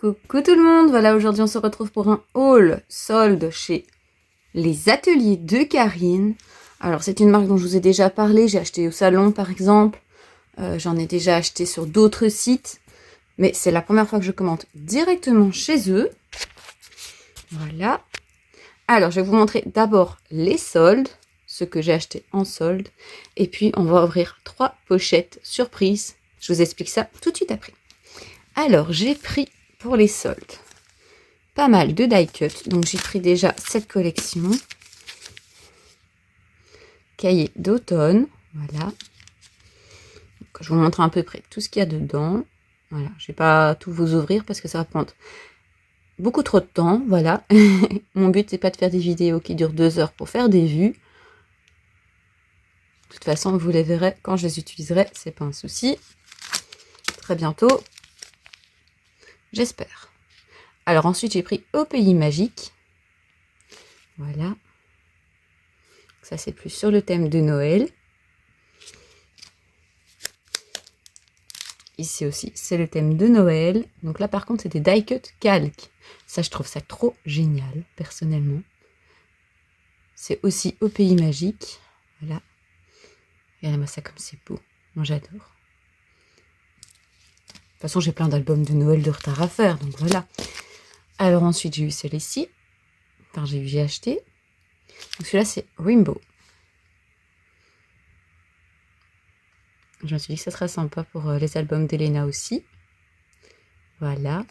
Coucou tout le monde, voilà aujourd'hui on se retrouve pour un haul solde chez les ateliers de Karine. Alors c'est une marque dont je vous ai déjà parlé, j'ai acheté au salon par exemple, j'en ai déjà acheté sur d'autres sites, mais c'est la première fois que je commande directement chez eux. Voilà. Alors je vais vous montrer d'abord les soldes, ce que j'ai acheté en solde, et puis on va ouvrir 3 pochettes surprises. Je vous explique ça tout de suite après. Alors j'ai pris pour les soldes pas mal de die cut, donc j'ai pris déjà cette collection cahier d'automne, voilà. Donc, je vous montre à peu près tout ce qu'il y a dedans. Voilà, je vais pas tout vous ouvrir parce que ça va prendre beaucoup trop de temps, voilà. Mon but c'est pas de faire des vidéos qui durent 2 heures pour faire des vues. De toute façon vous les verrez quand je les utiliserai, c'est pas un souci. Très bientôt, j'espère. Alors ensuite j'ai pris Au Pays Magique. Voilà. Ça c'est plus sur le thème de Noël. Ici aussi c'est le thème de Noël. Donc là par contre c'est des die cut calque. Ça je trouve ça trop génial personnellement. C'est aussi Au Pays Magique. Voilà. Regardez-moi ça comme c'est beau. Moi j'adore. De toute façon j'ai plein d'albums de Noël de retard à faire. Donc voilà. Alors ensuite j'ai eu celui-ci. Enfin j'ai acheté. Donc celui-là c'est Rainbow. Je me suis dit que ça serait sympa pour les albums d'Elena aussi. Voilà.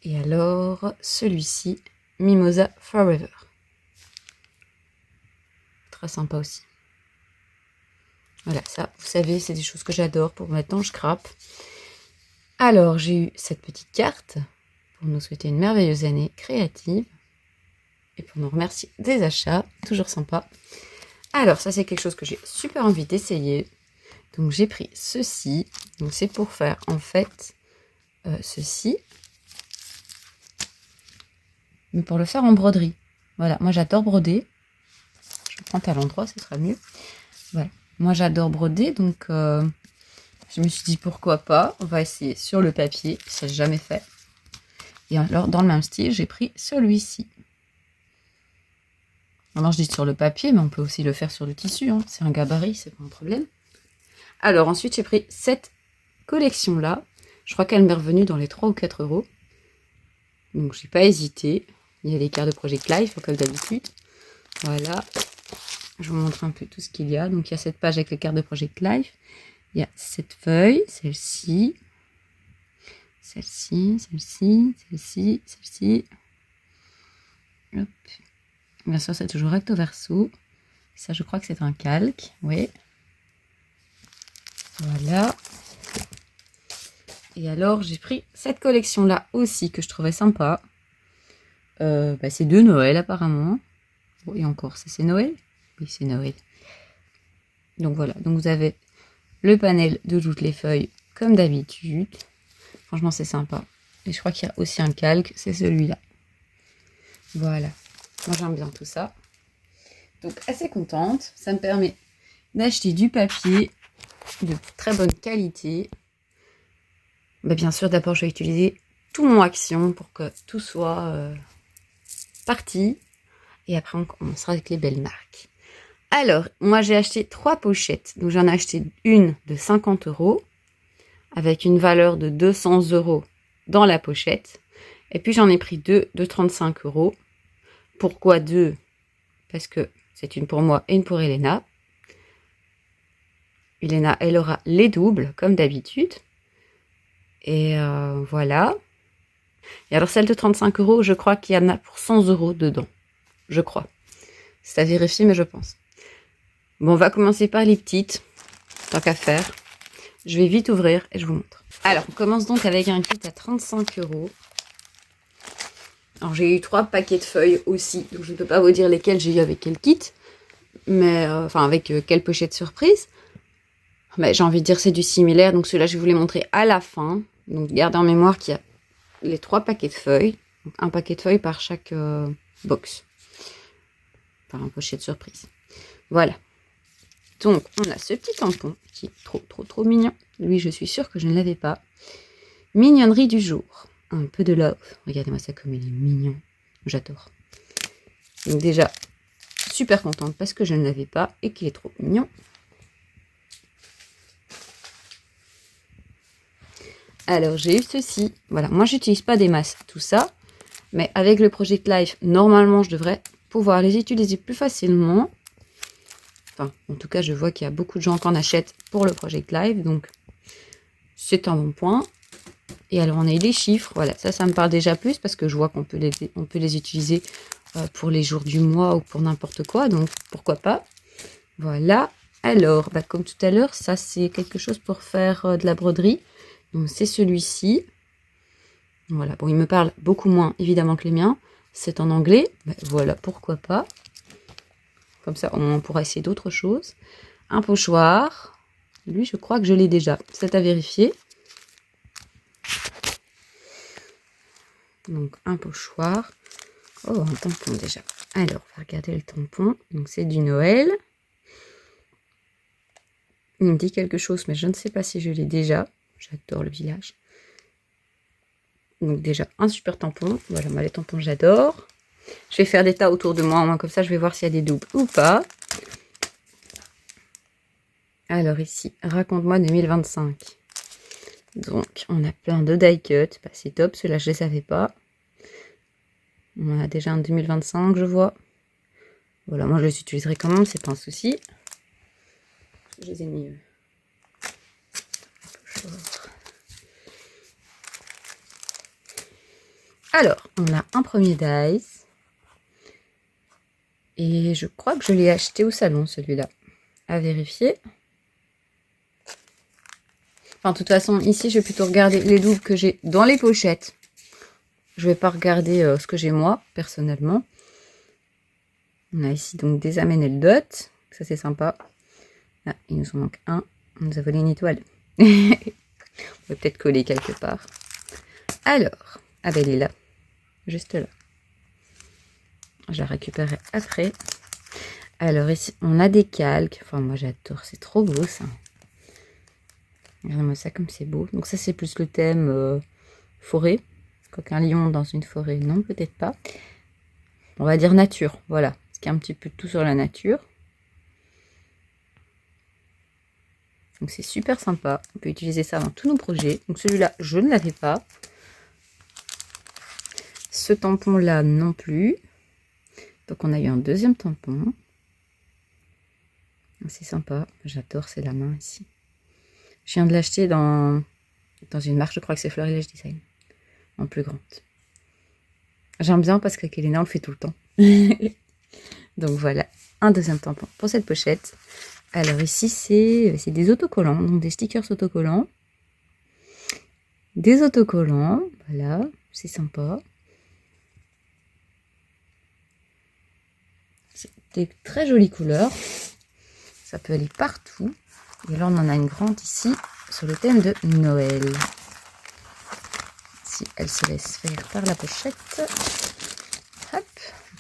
Et alors celui-ci, Mimosa Forever. Très sympa aussi. Voilà, ça, vous savez, c'est des choses que j'adore pour mettre dans le scrap. Alors, j'ai eu cette petite carte pour nous souhaiter une merveilleuse année créative. Et pour nous remercier des achats, toujours sympa. Alors, ça, c'est quelque chose que j'ai super envie d'essayer. Donc, j'ai pris ceci. Donc, c'est pour faire, en fait, ceci. Mais pour le faire en broderie. Voilà, moi, j'adore broder. Je prends à l'endroit, ce sera mieux. Voilà. Moi, j'adore broder, donc je me suis dit pourquoi pas. On va essayer sur le papier, ça j'ai jamais fait. Et alors, dans le même style, j'ai pris celui-ci. Maintenant, je dis sur le papier, mais on peut aussi le faire sur le tissu. Hein. C'est un gabarit, c'est pas un problème. Alors, ensuite, j'ai pris cette collection-là. Je crois qu'elle m'est revenue dans les 3 ou 4 euros. Donc, j'ai pas hésité. Il y a les cartes de Project Life, comme d'habitude. Voilà. Je vous montre un peu tout ce qu'il y a. Donc, il y a cette page avec les cartes de Project Life. Il y a cette feuille, celle-ci, celle-ci, celle-ci, celle-ci, celle-ci. Hop. Bien sûr, c'est toujours recto verso. Ça, je crois que c'est un calque. Oui. Voilà. Et alors, j'ai pris cette collection-là aussi que je trouvais sympa. C'est de Noël, apparemment. Bon, et encore, c'est Noël? Oui, c'est Noël. Donc voilà. Donc vous avez le panel de toutes les feuilles, comme d'habitude. Franchement, c'est sympa. Et je crois qu'il y a aussi un calque, c'est celui-là. Voilà. Moi, j'aime bien tout ça. Donc, assez contente. Ça me permet d'acheter du papier de très bonne qualité. Mais bien sûr, d'abord, je vais utiliser tout mon Action pour que tout soit parti. Et après, on commencera avec les belles marques. Alors, moi, j'ai acheté 3 pochettes. Donc, j'en ai acheté une de 50 € avec une valeur de 200 € dans la pochette. Et puis, j'en ai pris 2 de 35 €. Pourquoi 2? Parce que c'est une pour moi et une pour Elena. Elena, elle aura les doubles, comme d'habitude. Et voilà. Et alors, celle de 35 €, je crois qu'il y en a pour 100 € dedans. Je crois. C'est à vérifier, mais je pense. Bon, on va commencer par les petites, tant qu'à faire. Je vais vite ouvrir et je vous montre. Alors, on commence donc avec un kit à 35 €. Alors, j'ai eu 3 paquets de feuilles aussi, donc je ne peux pas vous dire lesquels j'ai eu avec quel kit, mais avec quelle pochette surprise. Mais j'ai envie de dire c'est du similaire, donc celui-là, je vais vous les montrer à la fin. Donc, gardez en mémoire qu'il y a les 3 paquets de feuilles, donc un paquet de feuilles par chaque box, par un pochette surprise. Voilà. Donc, on a ce petit tampon qui est trop mignon. Lui, je suis sûre que je ne l'avais pas. Mignonnerie du jour. Un peu de love. Regardez-moi ça comme il est mignon. J'adore. Donc déjà, super contente parce que je ne l'avais pas et qu'il est trop mignon. Alors, j'ai eu ceci. Voilà, moi, j'utilise pas des masses, tout ça. Mais avec le Project Life, normalement, je devrais pouvoir les utiliser plus facilement. Enfin, en tout cas, je vois qu'il y a beaucoup de gens qui en achètent pour le Project Live. Donc, c'est un bon point. Et alors, on a eu les chiffres. Voilà, ça me parle déjà plus parce que je vois qu'on peut les utiliser pour les jours du mois ou pour n'importe quoi. Donc, pourquoi pas. Voilà. Alors, comme tout à l'heure, ça, c'est quelque chose pour faire de la broderie. Donc, c'est celui-ci. Voilà. Bon, il me parle beaucoup moins, évidemment, que les miens. C'est en anglais. Voilà, pourquoi pas. Comme ça, on pourra essayer d'autres choses. Un pochoir. Lui, je crois que je l'ai déjà. C'est à vérifier. Donc, un pochoir. Oh, un tampon déjà. Alors, on va regarder le tampon. Donc, c'est du Noël. Il me dit quelque chose, mais je ne sais pas si je l'ai déjà. J'adore le village. Donc, déjà, un super tampon. Voilà, moi, les tampons, j'adore. Je vais faire des tas autour de moi. Au moins, comme ça, je vais voir s'il y a des doubles ou pas. Alors, ici, raconte-moi 2025. Donc, on a plein de die cut. C'est top. Ceux-là, je ne les savais pas. On en a déjà un 2025, je vois. Voilà, moi je les utiliserai quand même, c'est pas un souci. Je les ai mis. Alors, on a un premier dice. Et je crois que je l'ai acheté au salon, celui-là. À vérifier. Enfin, de toute façon, ici, je vais plutôt regarder les doubles que j'ai dans les pochettes. Je vais pas regarder ce que j'ai moi, personnellement. On a ici donc des Amenel Dot. Ça, c'est sympa. Ah, il nous en manque un. On nous a volé une étoile. On va peut-être coller quelque part. Alors, ah ben, elle est là. Juste là. Je la récupérerai après. Alors ici, on a des calques. Enfin, moi, j'adore. C'est trop beau, ça. Regardez-moi ça comme c'est beau. Donc ça, c'est plus le thème forêt. Quoiqu'un lion dans une forêt, non, peut-être pas. On va dire nature, voilà. Parce qu'il y a un petit peu de tout sur la nature. Donc c'est super sympa. On peut utiliser ça dans tous nos projets. Donc celui-là, je ne l'avais pas. Ce tampon-là, non plus. Donc on a eu un deuxième tampon. C'est sympa. J'adore, c'est la main ici. Je viens de l'acheter dans une marque, je crois que c'est Florilège Design. En plus grande. J'aime bien parce qu'avec Elena, on le fait tout le temps. Donc voilà, un deuxième tampon pour cette pochette. Alors ici, c'est des autocollants, donc des stickers autocollants. Des autocollants, voilà, c'est sympa. C'est des très jolies couleurs. Ça peut aller partout. Et là, on en a une grande ici, sur le thème de Noël. Si elle se laisse faire par la pochette. Hop,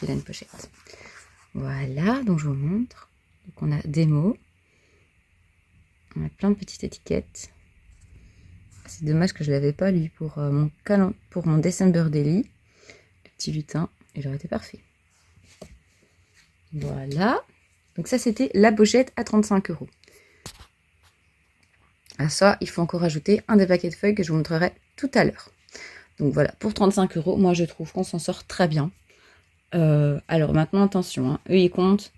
vilaine pochette. Voilà, donc je vous montre. Donc on a des mots. On a plein de petites étiquettes. C'est dommage que je ne l'avais pas lu pour mon December Daily. Le petit lutin, il aurait été parfait. Voilà. Donc ça, c'était la pochette à 35 €. À ça, il faut encore ajouter un des paquets de feuilles que je vous montrerai tout à l'heure. Donc voilà, pour 35 €, moi je trouve qu'on s'en sort très bien. Alors maintenant, attention, hein, eux ils comptent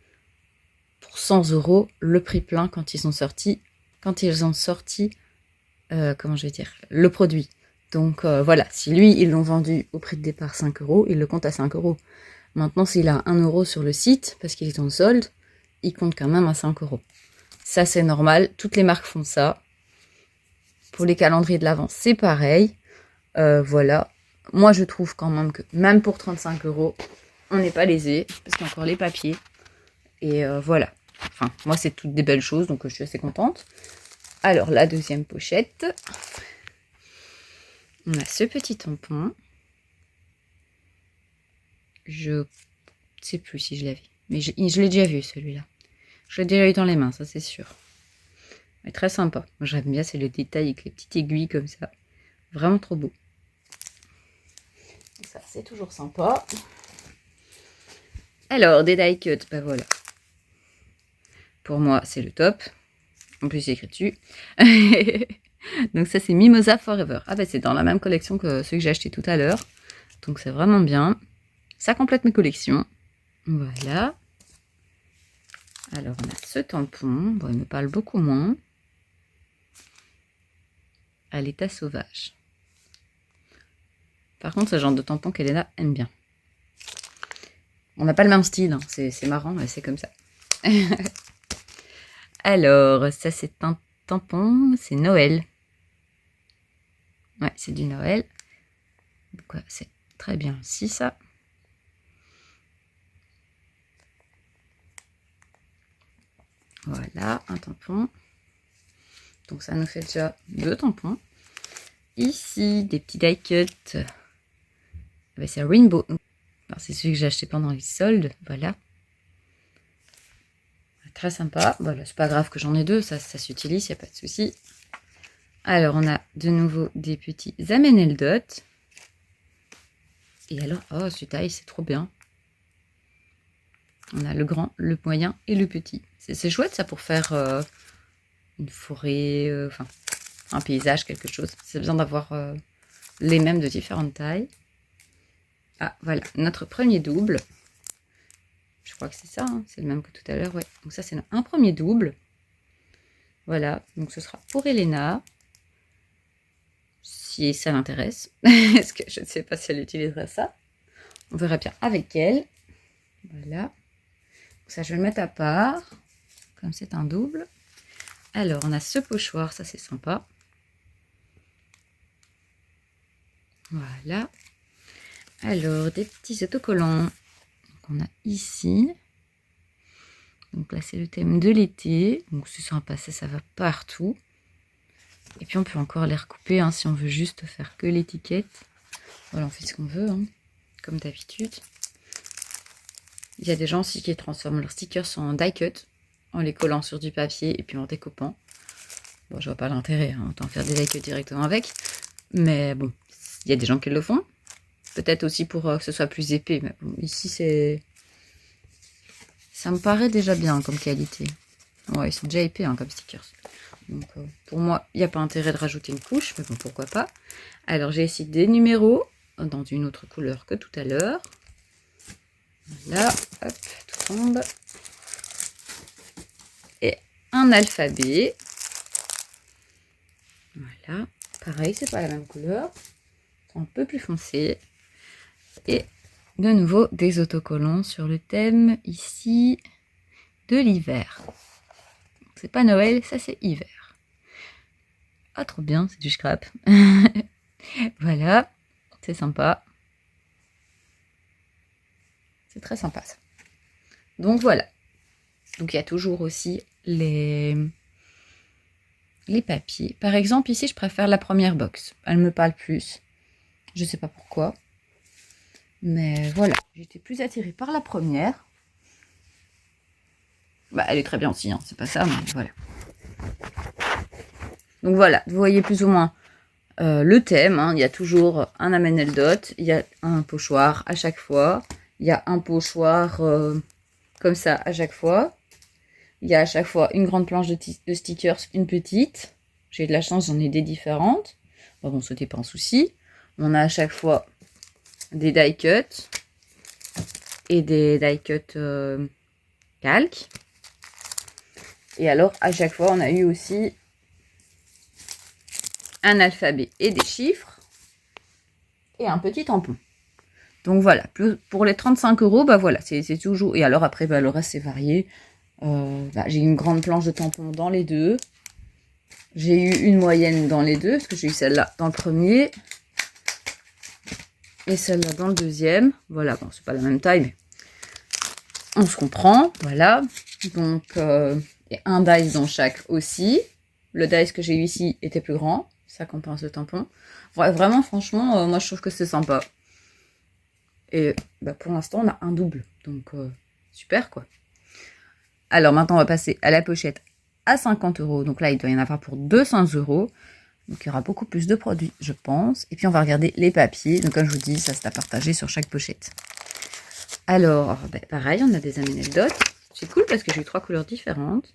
pour 100 € le prix plein quand ils ont sorti, comment je vais dire, le produit. Donc voilà, si lui, ils l'ont vendu au prix de départ 5 €, il le compte à 5 €. Maintenant, s'il a 1 € sur le site, parce qu'il est en solde, il compte quand même à 5 €. Ça, c'est normal, toutes les marques font ça. Pour les calendriers de l'Avent, c'est pareil. Voilà. Moi, je trouve quand même que, même pour 35 €, on n'est pas lésé, parce qu'il y a encore les papiers. Et voilà. Enfin, moi, c'est toutes des belles choses, donc je suis assez contente. Alors, la deuxième pochette. On a ce petit tampon. Je ne sais plus si je l'avais. Mais je l'ai déjà vu, celui-là. Je l'ai déjà eu dans les mains, ça c'est sûr. Elle est très sympa. Moi j'aime bien, c'est le détail avec les petites aiguilles comme ça. Vraiment trop beau. Et ça c'est toujours sympa. Alors, des die cuts, bah voilà. Pour moi, c'est le top. En plus, c'est écrit dessus. Donc ça, c'est Mimosa Forever. Ah bah c'est dans la même collection que ceux que j'ai acheté tout à l'heure. Donc c'est vraiment bien. Ça complète mes collections. Voilà. Alors, on a ce tampon. Bon, il me parle beaucoup moins. À l'état sauvage. Par contre, ce genre de tampon qu'Elena aime bien. On n'a pas le même style, hein. C'est marrant, mais c'est comme ça. Alors, ça c'est un tampon, c'est Noël. Ouais, c'est du Noël. Donc, ouais, c'est très bien aussi ça. Voilà, un tampon. Donc ça nous fait déjà 2 tampons. Ici, des petits die cuts. Ben, c'est Rainbow. C'est celui que j'ai acheté pendant les soldes. Voilà. Très sympa. Voilà, c'est pas grave que j'en ai 2. Ça s'utilise, il n'y a pas de souci. Alors, on a de nouveau des petits Amenel Dot. Et alors, oh, ce taille, c'est trop bien. On a le grand, le moyen et le petit. C'est chouette ça pour faire une forêt, enfin un paysage, quelque chose. C'est bien d'avoir les mêmes de différentes tailles. Ah, voilà, notre premier double. Je crois que c'est ça, hein, c'est le même que tout à l'heure. Ouais. Donc ça, c'est un premier double. Voilà, donc ce sera pour Elena. Si ça l'intéresse. Parce que je ne sais pas si elle utiliserait ça. On verra bien avec elle. Voilà. Donc ça, je vais le mettre à part. Comme c'est un double. Alors, on a ce pochoir, ça c'est sympa. Voilà. Alors, des petits autocollants. Donc, on a ici. Donc là, c'est le thème de l'été. Donc c'est sympa, ça va partout. Et puis on peut encore les recouper hein, si on veut juste faire que l'étiquette. Voilà, on fait ce qu'on veut, hein, comme d'habitude. Il y a des gens aussi qui transforment leurs stickers en die cut, en les collant sur du papier et puis en découpant. Bon, je vois pas l'intérêt, hein, autant faire des die cuts directement avec. Mais bon, il y a des gens qui le font. Peut-être aussi pour que ce soit plus épais. Mais bon, ici, c'est... Ça me paraît déjà bien comme qualité. Ouais, ils sont déjà épais hein, comme stickers. Donc, pour moi, il n'y a pas intérêt de rajouter une couche, mais bon, pourquoi pas. Alors, j'ai ici des numéros dans une autre couleur que tout à l'heure. Voilà, hop, tout tombe. Et un alphabet. Voilà, pareil, c'est pas la même couleur. Un peu plus foncé. Et de nouveau, des autocollants sur le thème, ici, de l'hiver. C'est pas Noël, ça c'est hiver. Ah, trop bien, c'est du scrap. Voilà, c'est sympa. C'est très sympa ça. Donc voilà. Donc il y a toujours aussi les papiers. Par exemple, ici, je préfère la première box. Elle me parle plus. Je sais pas pourquoi. Mais voilà, j'étais plus attirée par la première. Bah, elle est très bien aussi, hein. C'est pas ça, mais voilà. Donc voilà, vous voyez plus ou moins le thème. Hein. Il y a toujours un Amenel Dot, il y a un pochoir à chaque fois. Il y a un pochoir comme ça à chaque fois. Il y a à chaque fois une grande planche de stickers, une petite. J'ai de la chance, j'en ai des différentes. Bon, c'était pas un souci. On a à chaque fois des die cuts et des die cuts calques. Et alors, à chaque fois, on a eu aussi un alphabet et des chiffres et un petit tampon. Donc voilà, pour les 35 €, bah voilà, c'est toujours... Et alors après, bah, le reste, c'est varié. J'ai une grande planche de tampons dans les deux. J'ai eu une moyenne dans les deux, parce que j'ai eu celle-là dans le premier. Et celle-là dans le deuxième. Voilà, bon, c'est pas la même taille, mais on se comprend. Voilà. Donc, et un dice dans chaque aussi. Le dice que j'ai eu ici était plus grand. Ça compense le tampon. Ouais, vraiment, franchement, moi, je trouve que c'est sympa. Et bah, pour l'instant, on a un double. Donc, super, quoi. Alors maintenant, on va passer à la pochette à 50 €. Donc là, il doit y en avoir pour 200 €. Donc il y aura beaucoup plus de produits, je pense. Et puis on va regarder les papiers. Donc comme je vous dis, ça c'est à partager sur chaque pochette. Alors, pareil, on a des anecdotes. C'est cool parce que j'ai eu 3 couleurs différentes.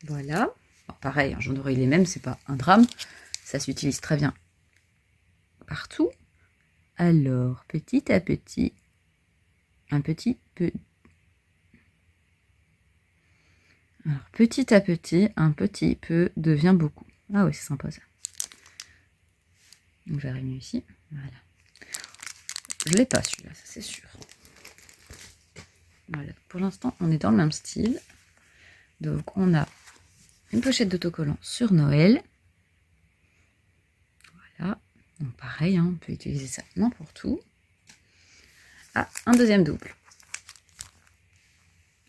Voilà. Bon, pareil, hein, j'en aurais les mêmes, c'est pas un drame. Ça s'utilise très bien partout. Alors, petit à petit, un petit peu. Alors, petit à petit, un petit peu devient beaucoup. Ah oui, c'est sympa ça. Donc, j'arrive mieux ici. Voilà. Je l'ai pas celui-là, ça c'est sûr. Voilà. Pour l'instant, on est dans le même style. Donc, on a une pochette d'autocollant sur Noël. Voilà. Donc, pareil, hein, on peut utiliser ça n'importe où. Ah, un deuxième double.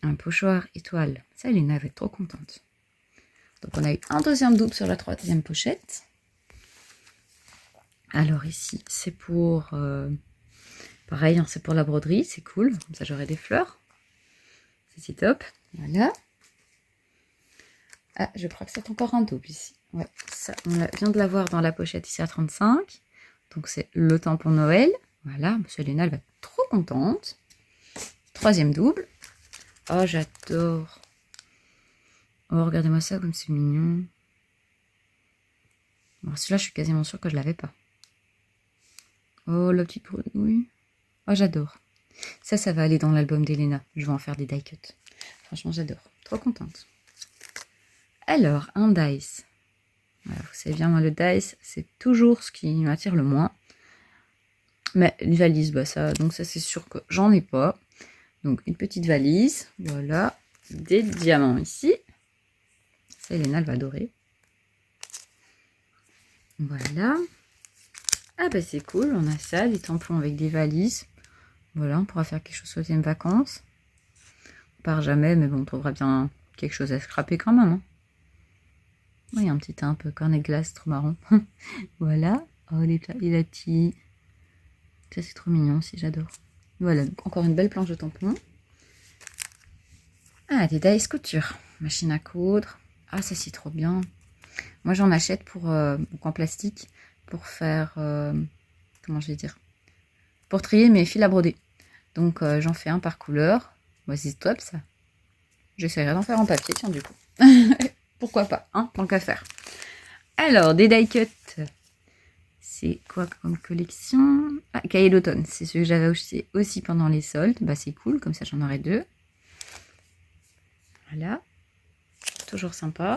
Un pochoir étoile. Ça, Elena va être trop contente. Donc, on a eu un deuxième double sur la troisième pochette. Alors, ici, c'est pour... pareil, hein, c'est pour la broderie. C'est cool. Comme ça, j'aurai des fleurs. C'est top. Voilà. Ah, je crois que c'est encore un double ici. Ouais, ça, on vient de l'avoir dans la pochette ici à 35. Donc, c'est le tampon Noël. Voilà, monsieur Elena, elle va être trop contente. Troisième double. Oh, j'adore. Oh, regardez-moi ça comme c'est mignon. Bon, celui-là, je suis quasiment sûre que je l'avais pas. Oh, la petite grenouille. Oh, j'adore. Ça va aller dans l'album d'Elena. Je vais en faire des die cuts. Franchement, j'adore. Trop contente. Alors, un dice. Voilà, vous savez bien, moi, le dice, c'est toujours ce qui m'attire le moins. Mais une valise, bah ça, donc ça, c'est sûr que j'en ai pas. Donc, une petite valise. Voilà. Des diamants ici. Ça, Elena, elle va adorer. Voilà. Ah, bah, c'est cool. On a ça, des tampons avec des valises. Voilà, on pourra faire quelque chose aux deuxième vacances. On part jamais, mais bon, on trouvera bien quelque chose à scraper quand même. Hein. Oui, il y a un petit teint un peu cornet de glace, trop marrant. Voilà. Oh, les petits. Ça, c'est trop mignon aussi, j'adore. Voilà, donc encore une belle planche de tampons. Ah, des dies couture. Machine à coudre. Ah, ça, c'est trop bien. Moi, j'en achète pour donc en plastique pour faire... comment je vais dire, pour trier mes fils à broder. Donc, j'en fais un par couleur. Bah, c'est top, ça. J'essaierai d'en faire en papier, tiens, du coup. Pourquoi pas, hein, tant qu'à faire. Alors, des die cuts. C'est quoi comme collection? Ah, cahier d'automne. C'est ce que j'avais acheté aussi pendant les soldes. Bah, c'est cool, comme ça, j'en aurai 2. Voilà. Toujours sympa.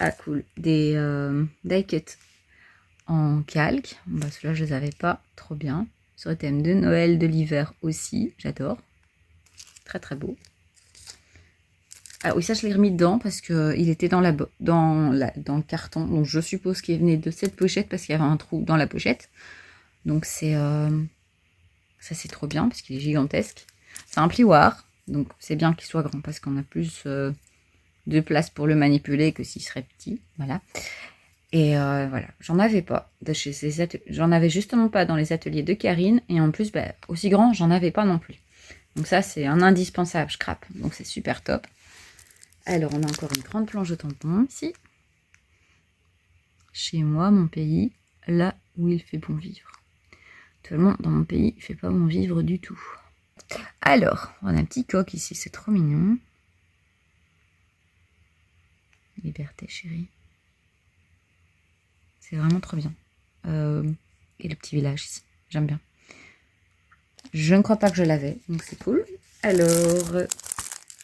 Ah, cool. Des die cuts en calque. Bah, ceux-là, je les avais pas. Trop bien. Sur le thème de Noël, de l'hiver aussi. J'adore. Très, très beau. Ah oui, ça, je l'ai remis dedans parce qu'il était dans le carton. Donc, je suppose qu'il venait de cette pochette parce qu'il y avait un trou dans la pochette. Donc, c'est ça, c'est trop bien parce qu'il est gigantesque. C'est un plioir. Donc, c'est bien qu'il soit grand parce qu'on a plus de place pour le manipuler que s'il serait petit. Voilà. Et voilà, j'en avais pas. J'en avais justement pas dans les ateliers de Karine. Et en plus, bah, aussi grand, j'en avais pas non plus. Donc, ça, c'est un indispensable scrap. Donc, c'est super top. Alors, on a encore une grande planche de tampons ici. Chez moi, mon pays, là où il fait bon vivre. Actuellement, dans mon pays, il fait pas bon vivre du tout. Alors, on a un petit coq ici, c'est trop mignon. Liberté, chérie. C'est vraiment trop bien. Et le petit village ici, j'aime bien. Je ne crois pas que je l'avais, donc c'est cool. Alors...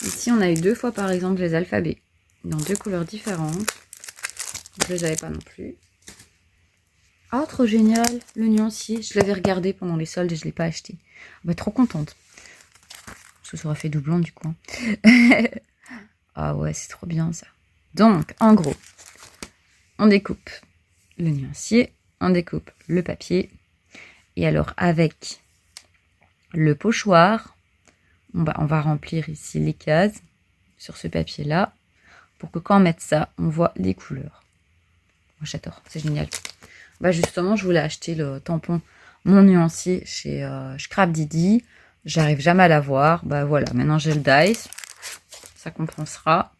ici, on a eu 2 fois, par exemple, les alphabets dans 2 couleurs différentes. Je les avais pas non plus. Ah, trop génial, le nuancier. Je l'avais regardé pendant les soldes et je ne l'ai pas acheté. Bah, trop contente. Parce que ça aurait fait doublon du coup. Ah ouais, c'est trop bien ça. Donc, en gros, on découpe le nuancier, on découpe le papier. Et alors, avec le pochoir, on va remplir ici les cases sur ce papier-là pour que quand on mette ça, on voit les couleurs. Moi, j'adore, c'est génial. Bah justement, je voulais acheter le tampon mon nuancier chez Scrap Didi. J'arrive jamais à l'avoir. Bah voilà, maintenant j'ai le dice. ça compensera.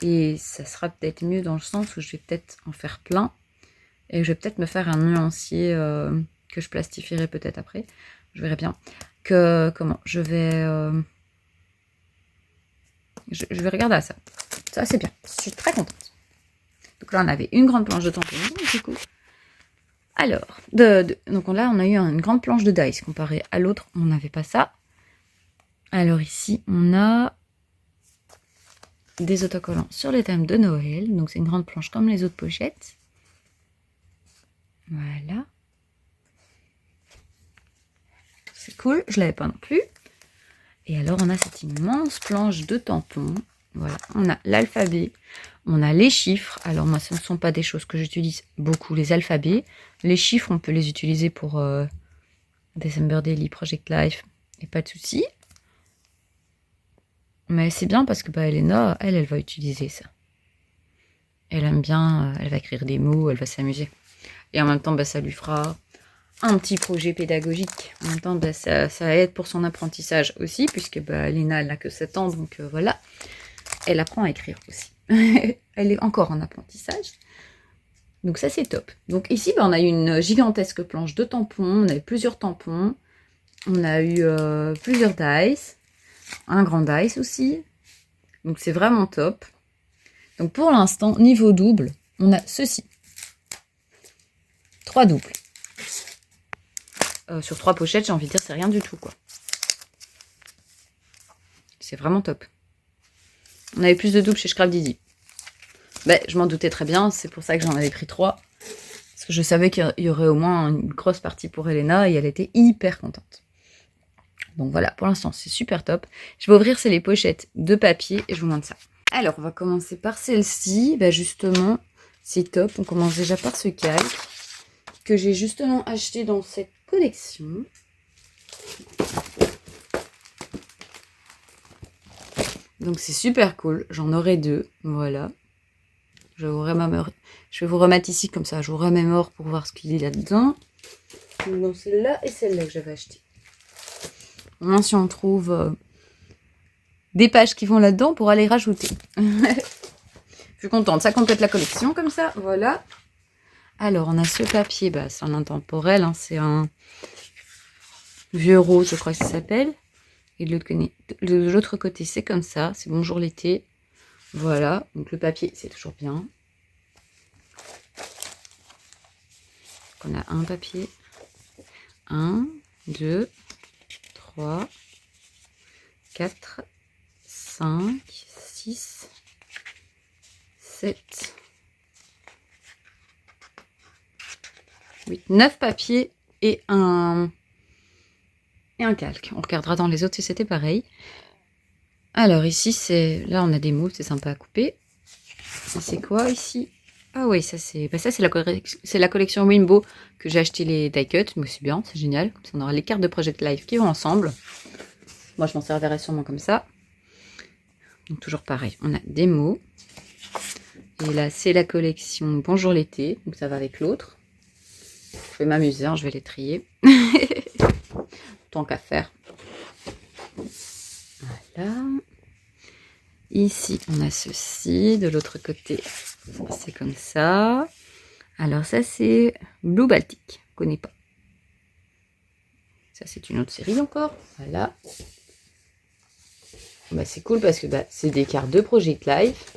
Et ça sera peut-être mieux dans le sens où je vais peut-être en faire plein. Et je vais peut-être me faire un nuancier que je plastifierai peut-être après. Je verrai bien. Comment je vais regarder à ça. Ça, c'est bien. Je suis très contente. Donc là, on avait une grande planche de tampons, du coup. Alors, donc là, on a eu une grande planche de dice comparé à l'autre. On n'avait pas ça. Alors ici, on a des autocollants sur les thèmes de Noël. Donc c'est une grande planche comme les autres pochettes. Voilà. C'est cool, je l'avais pas non plus. Et alors on a cette immense planche de tampons. Voilà, on a l'alphabet, on a les chiffres. Alors moi, ce ne sont pas des choses que j'utilise beaucoup, les alphabets. Les chiffres, on peut les utiliser pour December Daily, Project Life, et pas de souci. Mais c'est bien parce que Elena, elle va utiliser ça. Elle aime bien, elle va écrire des mots, elle va s'amuser. Et en même temps, ça lui fera un petit projet pédagogique. En même temps, ça aide pour son apprentissage aussi, puisque Elena, elle n'a que 7 ans, donc voilà. Elle apprend à écrire aussi. Elle est encore en apprentissage. Donc ça, c'est top. Donc ici, on a eu une gigantesque planche de tampons. On a eu plusieurs tampons. On a eu plusieurs dice. Un grand dice aussi. Donc c'est vraiment top. Donc pour l'instant, niveau double, on a ceci. 3 doubles. Sur 3 pochettes, j'ai envie de dire, c'est rien du tout, quoi. C'est vraiment top. On avait plus de doubles chez Scrap Didi. Je m'en doutais très bien, c'est pour ça que j'en avais pris 3. Parce que je savais qu'il y aurait au moins une grosse partie pour Elena et elle était hyper contente. Donc voilà, pour l'instant, c'est super top. Je vais ouvrir, c'est les pochettes de papier et je vous montre ça. Alors, on va commencer par celle-ci. Justement, c'est top. On commence déjà par ce calque que j'ai justement acheté dans cette collection. Donc c'est super cool. J'en aurai 2. Voilà. Je vais vous remettre ici comme ça. Je vous remémore pour voir ce qu'il y a là-dedans. Donc celle-là et celle-là que j'avais acheté. Maintenant, si on trouve des pages qui vont là-dedans, pour aller rajouter. Je suis contente. Ça complète la collection comme ça. Voilà. Alors, on a ce papier. C'est un intemporel. Hein, c'est un vieux rose, je crois que ça s'appelle. Et de l'autre côté, c'est comme ça. C'est Bonjour l'été. Voilà. Donc, le papier, c'est toujours bien. Donc, on a un papier. 1, 2, 3, 4, 5, 6, 7, 8, 9 papiers et un calque. On regardera dans les autres si c'était pareil. Alors ici, là on a des mots, c'est sympa à couper. C'est quoi ici? Ah oui, ça c'est la collection Wimbo que j'ai acheté les die cuts. Mais c'est bien, c'est génial. Comme ça, on aura les cartes de Project Life qui vont ensemble. Moi, je m'en servirai sûrement comme ça. Donc toujours pareil, on a des mots. Et là, c'est la collection Bonjour l'été. Donc ça va avec l'autre. Je vais m'amuser, hein, je vais les trier. Tant qu'à faire. Voilà. Ici, on a ceci. De l'autre côté, c'est comme ça. Alors ça, c'est Blue Baltic. Je ne connais pas. Ça, c'est une autre série encore. Voilà. C'est cool parce que c'est des cartes de Project Life.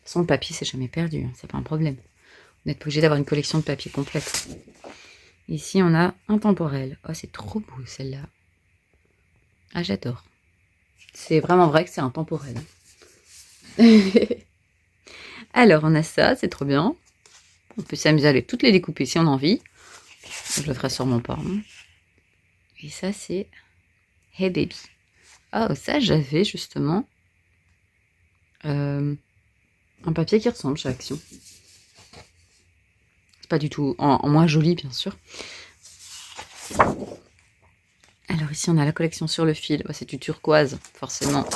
Son papier, c'est jamais perdu. Hein, c'est pas un problème. On n'est pas obligé d'avoir une collection de papier complète. Ici, on a un temporel. Oh, c'est trop beau, celle-là. Ah, j'adore. C'est vraiment vrai que c'est un temporel. Alors, on a ça, c'est trop bien. On peut s'amuser à toutes les découper si on a envie. Je le ferai sûrement pas. Hein. Et ça, c'est Hey Baby. Ah, ça, j'avais justement un papier qui ressemble chez Action. C'est pas du tout en moins joli, bien sûr. Alors ici, on a la collection sur le fil. C'est du turquoise, forcément.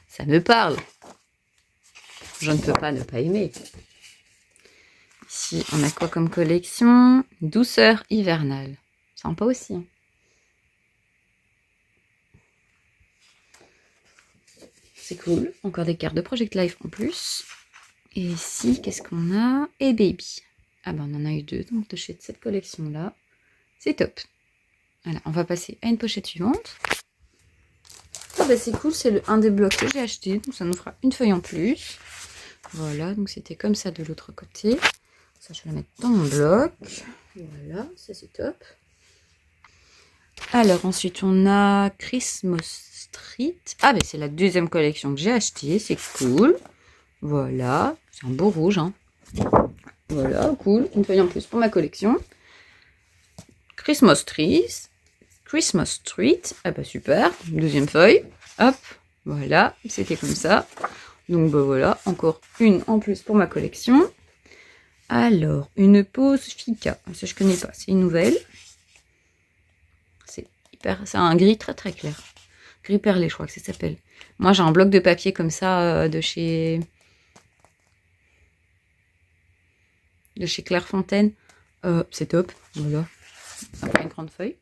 Ça me parle. Je ne peux pas ne pas aimer. Ici, on a quoi comme collection? Douceur hivernale. Sympa aussi. Hein. c'est cool. Encore des cartes de Project Life en plus. Et ici, qu'est-ce qu'on a? Et Baby. Ah ben, on en a eu 2, donc de chez cette collection-là. C'est top. Voilà, on va passer à une pochette suivante. Ah bah c'est cool, c'est un des blocs que j'ai acheté, donc ça nous fera une feuille en plus. Voilà, donc c'était comme ça de l'autre côté. Ça, je vais la mettre dans mon bloc. Voilà, ça c'est top. Alors ensuite, on a Christmas Street. Ah bah c'est la deuxième collection que j'ai achetée, c'est cool. Voilà, c'est un beau rouge. Hein. Voilà, cool, une feuille en plus pour ma collection. Christmas Trees. Christmas Street, ah bah super, deuxième feuille, hop, voilà, c'était comme ça. Donc bah voilà, encore une en plus pour ma collection. Alors, une pause Fika, ça je connais pas, c'est une nouvelle. C'est un gris très très clair. Gris perlé, je crois que ça s'appelle. Moi j'ai un bloc de papier comme ça de chez Clairefontaine. C'est top, voilà. Après une grande feuille.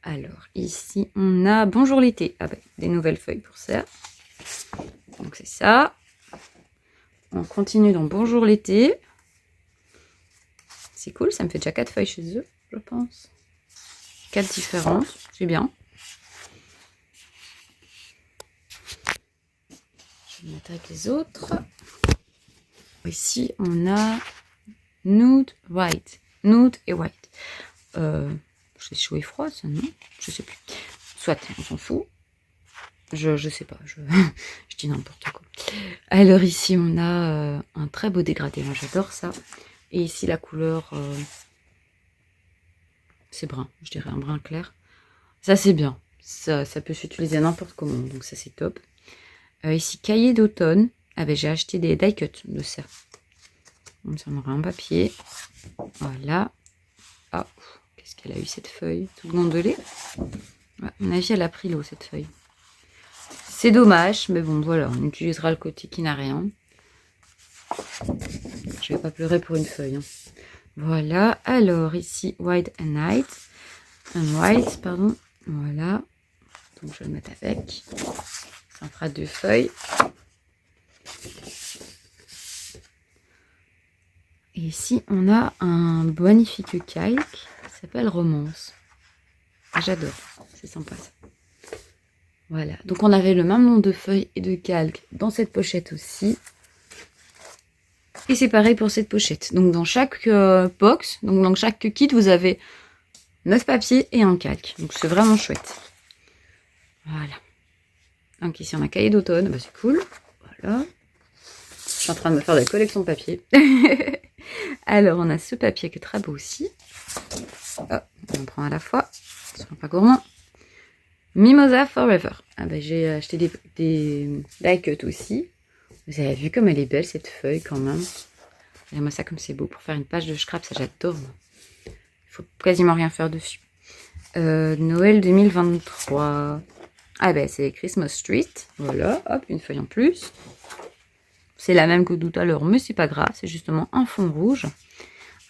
Alors, ici, on a Bonjour l'été. Ah ben, des nouvelles feuilles pour ça. Donc, c'est ça. On continue dans Bonjour l'été. C'est cool, ça me fait déjà 4 feuilles chez eux, je pense. 4 différentes, c'est bien. Je vais mettre avec les autres. Ici, on a Nude White. Nude et White. C'est chaud et froid, ça, non? Je sais plus. Soit, on s'en fout. Je sais pas, je dis n'importe quoi. Alors ici, on a un très beau dégradé. Moi, j'adore ça. Et ici, la couleur, c'est brun. Je dirais un brun clair. Ça, c'est bien. Ça peut s'utiliser à n'importe comment. Donc, ça, c'est top. Ici, cahier d'automne. Ah ben, j'ai acheté des die cuts de ça. Donc, ça, on aura un papier. Voilà. Ah, qu'est-ce qu'elle a eu, cette feuille? Toute gondolée. Ouais, à mon avis, elle a pris l'eau, cette feuille. C'est dommage, mais bon, voilà, on utilisera le côté qui n'a rien. Je vais pas pleurer pour une feuille. Hein. Voilà, alors ici, White and White, pardon. Voilà, donc je vais le mettre avec. Ça fera 2 feuilles. Et ici, on a un magnifique calque qui s'appelle Romance. J'adore, c'est sympa ça. Voilà, donc on avait le même nombre de feuilles et de calques dans cette pochette aussi. Et c'est pareil pour cette pochette. Donc dans chaque box, donc dans chaque kit, vous avez 9 papiers et un calque. Donc c'est vraiment chouette. Voilà. Donc ici on a cahier d'automne, bah, c'est cool. Voilà. Je suis en train de me faire de la collection de papier. Alors on a ce papier qui est très beau aussi. Oh, on prend à la fois. Sois pas gourmand. Mimosa Forever. Ah bah, j'ai acheté des die cut aussi. Vous avez vu comme elle est belle cette feuille quand même. Regardez-moi ça comme c'est beau. Pour faire une page de scrap, ça j'adore. Il faut quasiment rien faire dessus. Noël 2023. Ah ben c'est Christmas Street. Voilà, hop, une feuille en plus. C'est la même que tout à l'heure, mais c'est pas grave. C'est justement un fond rouge.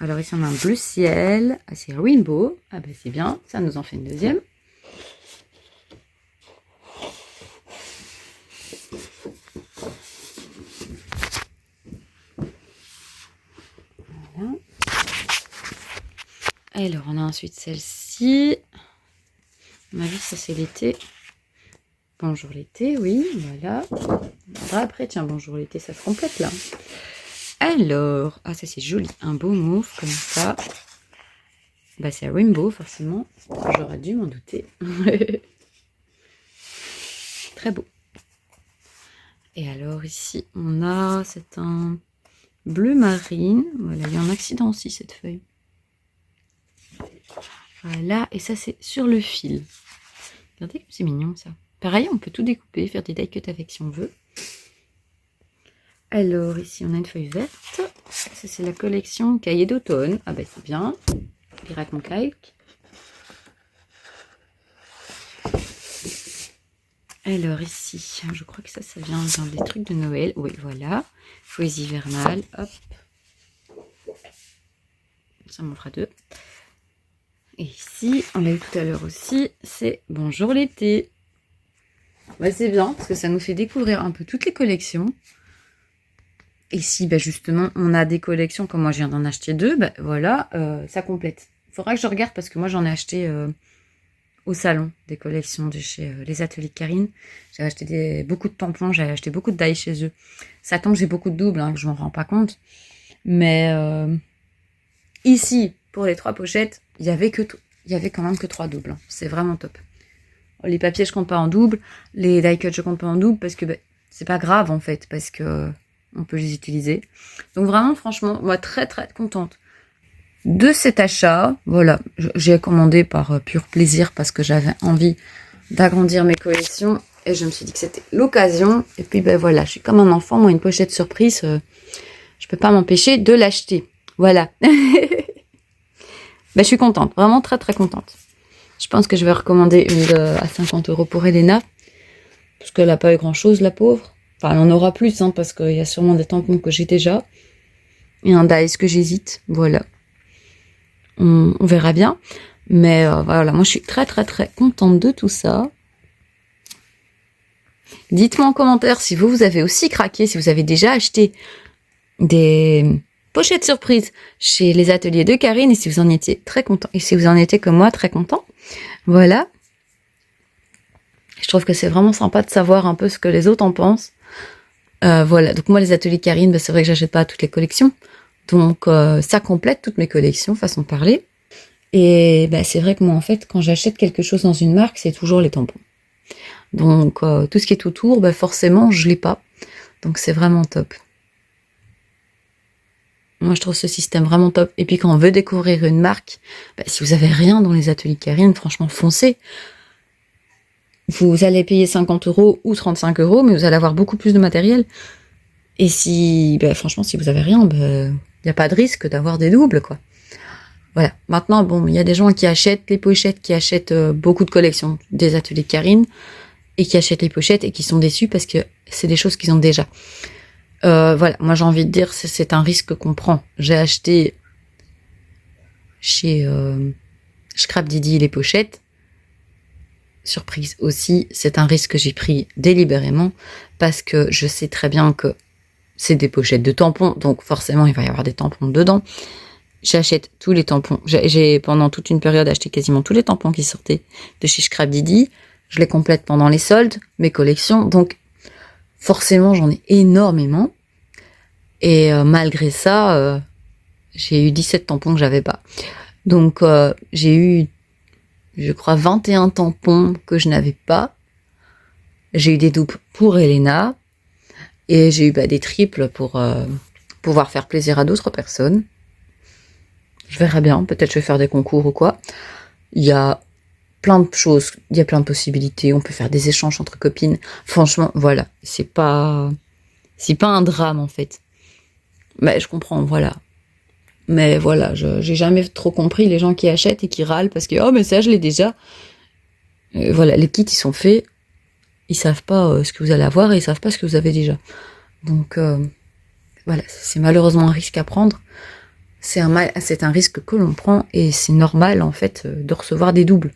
Alors ici on a un bleu ciel. Ah, c'est Rainbow. Ah ben c'est bien. Ça nous en fait une deuxième. Voilà. Alors on a ensuite celle-ci. À mon avis ça c'est l'été. Bonjour l'été, oui, voilà. Après, tiens, bonjour l'été, ça se complète là. Alors, ah ça c'est joli, un beau mauve comme ça. Bah c'est Rainbow forcément, j'aurais dû m'en douter. Très beau. Et alors ici, on a, c'est un bleu marine. Voilà, il y a un accident aussi cette feuille. Voilà, et ça c'est sur le fil. Regardez comme c'est mignon ça. Pareil, on peut tout découper, faire des die cuts avec si on veut. Alors, ici, on a une feuille verte. Ça, c'est la collection cahier d'automne. Ah, bah, c'est bien. Pirate mon calque. Alors, ici, je crois que ça vient dans des trucs de Noël. Oui, voilà. Feuilles hivernales. Hop. Ça m'en fera 2. Et ici, on l'a eu tout à l'heure aussi, c'est Bonjour l'été. Bah, c'est bien, parce que ça nous fait découvrir un peu toutes les collections. Et si bah, justement on a des collections, comme moi je viens d'en acheter 2, bah, voilà, ça complète. Il faudra que je regarde parce que moi j'en ai acheté au salon des collections de chez les ateliers de Karine. J'ai acheté beaucoup de tampons, j'ai acheté beaucoup de die chez eux. Ça tombe, j'ai beaucoup de doubles, hein, que je m'en rends pas compte. Mais ici, pour les 3 pochettes, il y avait quand même que 3 doubles. Hein. C'est vraiment top. Les papiers, je compte pas en double. Les die cut, je compte pas en double parce que bah, c'est pas grave en fait, parce que on peut les utiliser. Donc vraiment, franchement, moi très très contente de cet achat. Voilà, j'ai commandé par pur plaisir parce que j'avais envie d'agrandir mes collections et je me suis dit que c'était l'occasion. Et puis ben voilà, je suis comme un enfant, moi une pochette surprise, je peux pas m'empêcher de l'acheter. Voilà. Ben, je suis contente, vraiment très très contente. Je pense que je vais recommander une à 50 € pour Elena. Parce qu'elle n'a pas eu grand chose, la pauvre. Enfin, elle en aura plus, hein, parce qu'il y a sûrement des tampons que j'ai déjà. Et un Dice que j'hésite. Voilà. On verra bien. Mais voilà, moi je suis très très très contente de tout ça. Dites-moi en commentaire si vous avez aussi craqué, si vous avez déjà acheté des pochettes surprises chez les ateliers de Karine et si vous en étiez très content. Et si vous en étiez comme moi, très content. Voilà. Je trouve que c'est vraiment sympa de savoir un peu ce que les autres en pensent. Voilà, donc moi les ateliers Karine, bah, c'est vrai que j'achète pas toutes les collections. Donc ça complète toutes mes collections, façon de parler. Et bah, c'est vrai que moi en fait, quand j'achète quelque chose dans une marque, c'est toujours les tampons. Donc tout ce qui est autour, bah, forcément je l'ai pas. Donc c'est vraiment top. Moi je trouve ce système vraiment top. Et puis quand on veut découvrir une marque, bah, si vous avez rien dans les ateliers Karine, franchement foncez. Vous allez payer 50 € ou 35 €, mais vous allez avoir beaucoup plus de matériel. Et si, ben, franchement, si vous avez rien, il n'y a pas de risque d'avoir des doubles, quoi. Voilà. Maintenant, bon, il y a des gens qui achètent les pochettes, qui achètent beaucoup de collections des ateliers Karine, et qui achètent les pochettes et qui sont déçus parce que c'est des choses qu'ils ont déjà. Voilà. Moi, j'ai envie de dire, c'est un risque qu'on prend. J'ai acheté chez Scrap Didi les pochettes. Surprise aussi, c'est un risque que j'ai pris délibérément parce que je sais très bien que c'est des pochettes de tampons, donc forcément il va y avoir des tampons dedans. J'achète tous les tampons. J'ai pendant toute une période acheté quasiment tous les tampons qui sortaient de chez Scrap Didi. Je les complète pendant les soldes, mes collections, donc forcément j'en ai énormément. Et malgré ça, j'ai eu 17 tampons que j'avais pas. Donc j'ai eu, je crois, 21 tampons que je n'avais pas. J'ai eu des doubles pour Elena. Et j'ai eu des triples pour pouvoir faire plaisir à d'autres personnes. Je verrai bien. Peut-être je vais faire des concours ou quoi. Il y a plein de choses. Il y a plein de possibilités. On peut faire des échanges entre copines. Franchement, voilà. C'est pas un drame, en fait. Mais je comprends, voilà. Mais voilà, j'ai jamais trop compris les gens qui achètent et qui râlent parce que oh mais ça je l'ai déjà. Voilà, les kits ils sont faits, ils savent pas ce que vous allez avoir et ils savent pas ce que vous avez déjà. Donc voilà, c'est malheureusement un risque à prendre. C'est un risque que l'on prend et c'est normal en fait de recevoir des doubles.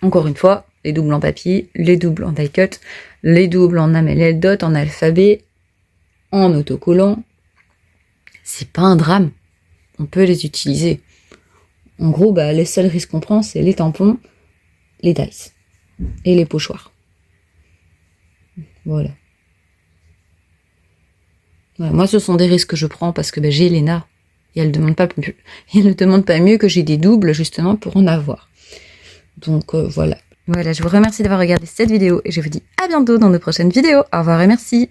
Encore une fois, les doubles en papier, les doubles en die cut, les doubles en MLL dot, en alphabet, en autocollant. C'est pas un drame. On peut les utiliser. En gros, les seuls risques qu'on prend, c'est les tampons, les dice et les pochoirs. Voilà. Ouais, moi, ce sont des risques que je prends parce que j'ai Elena et elle ne demande pas mieux que j'ai des doubles justement pour en avoir. Donc voilà. Voilà, je vous remercie d'avoir regardé cette vidéo et je vous dis à bientôt dans de prochaines vidéos. Au revoir et merci.